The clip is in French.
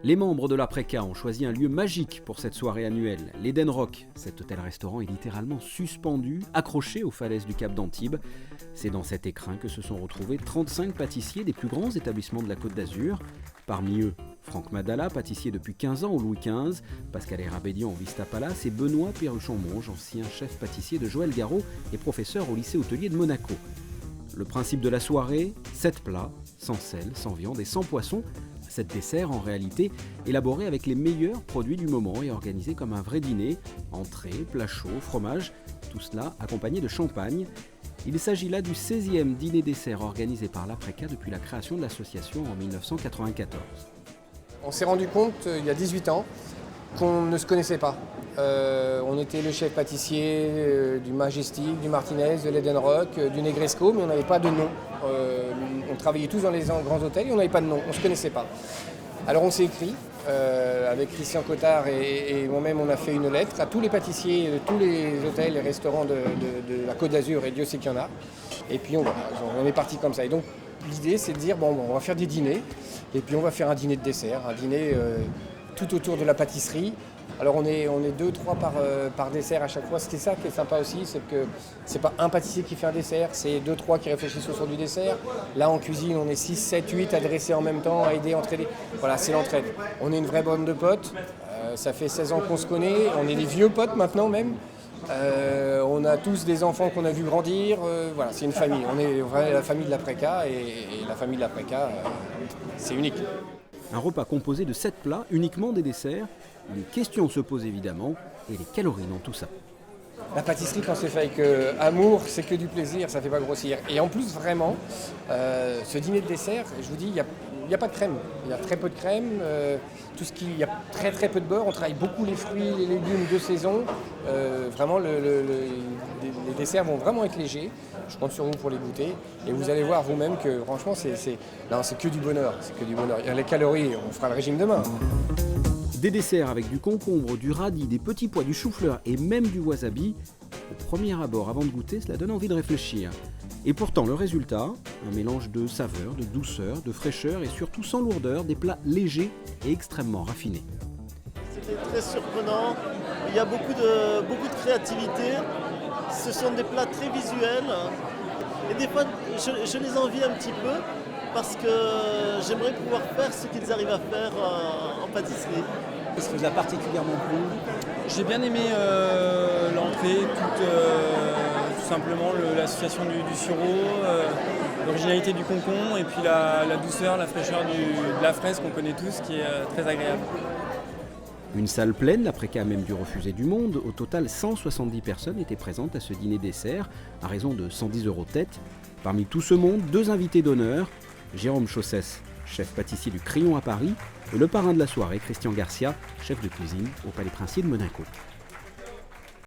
Les membres de l'Apreka ont choisi un lieu magique pour cette soirée annuelle, l'Eden Rock. Cet hôtel-restaurant est littéralement suspendu, accroché aux falaises du Cap d'Antibes. C'est dans cet écrin que se sont retrouvés 35 pâtissiers des plus grands établissements de la Côte d'Azur. Parmi eux, Franck Madala, pâtissier depuis 15 ans au Louis XV, Pascal Hérabédian au Vista Palace et Benoît Perruchon-Monge, ancien chef pâtissier de Joël Garreau et professeur au lycée hôtelier de Monaco. Le principe de la soirée, 7 plats, sans sel, sans viande et sans poisson. 7 desserts en réalité, élaborés avec les meilleurs produits du moment et organisés comme un vrai dîner, entrée, plat chaud, fromage, tout cela accompagné de champagne. Il s'agit là du 16e dîner-dessert organisé par l'Apreka depuis la création de l'association en 1994. On s'est rendu compte il y a 18 ans qu'on ne se connaissait pas. On était le chef pâtissier du Majestic, du Martinez, de l'Eden Rock, du Negresco, mais on n'avait pas de nom. On travaillait tous dans les grands hôtels et on n'avait pas de nom, on ne se connaissait pas. Alors on s'est écrit, avec Christian Cottard et moi-même, on a fait une lettre à tous les pâtissiers de tous les hôtels et restaurants de la Côte d'Azur, et Dieu sait qu'il y en a. Et puis on est parti comme ça. Et donc l'idée, c'est de dire, on va faire des dîners, et puis on va faire un dîner de dessert, un dîner tout autour de la pâtisserie. Alors on est 2-3 par dessert à chaque fois. C'est ça qui est sympa aussi, c'est que c'est pas un pâtissier qui fait un dessert, c'est 2-3 qui réfléchissent autour du dessert. Là en cuisine, on est 6, 7, 8 à dresser en même temps, à aider, entraider. Voilà, c'est l'entraide. On est une vraie bande de potes. Ça fait 16 ans qu'on se connaît. On est des vieux potes maintenant même. On a tous des enfants qu'on a vu grandir. Voilà, c'est une famille. On est la famille de l'Apreka et la famille de l'Apreka, c'est unique. Un repas composé de 7 plats, uniquement des desserts. Une question se pose évidemment, et les calories dans tout ça. La pâtisserie, quand c'est fait avec amour, c'est que du plaisir, ça ne fait pas grossir. Et en plus, vraiment, ce dîner de dessert, je vous dis, il n'y a pas de crème. Il y a très peu de crème, il y a très très peu de beurre. On travaille beaucoup les fruits, les légumes de saison. Vraiment, les desserts vont vraiment être légers. Je compte sur vous pour les goûter. Et vous allez voir vous-même que franchement, c'est que du bonheur. C'est que du bonheur. Il y a les calories, on fera le régime demain. Des desserts avec du concombre, du radis, des petits pois, du chou-fleur et même du wasabi. Au premier abord, avant de goûter, cela donne envie de réfléchir. Et pourtant, le résultat, un mélange de saveur, de douceur, de fraîcheur et surtout sans lourdeur, des plats légers et extrêmement raffinés. C'était très surprenant, il y a beaucoup de créativité, ce sont des plats très visuels et des fois je les envie un petit peu parce que j'aimerais pouvoir faire ce qu'ils arrivent à faire en pâtisserie. Qu'est-ce qui vous a particulièrement plu? J'ai bien aimé l'entrée, tout simplement l'association du sureau, l'originalité du concombre et puis la douceur, la fraîcheur de la fraise qu'on connaît tous qui est très agréable. Une salle pleine, l'Apreka a même dû refuser du monde. Au total, 170 personnes étaient présentes à ce dîner dessert, à raison de 110 € tête. Parmi tout ce monde, 2 invités d'honneur, Jérôme Chaussès, chef pâtissier du Crillon à Paris, et le parrain de la soirée, Christian Garcia, chef de cuisine au Palais Princier de Monaco.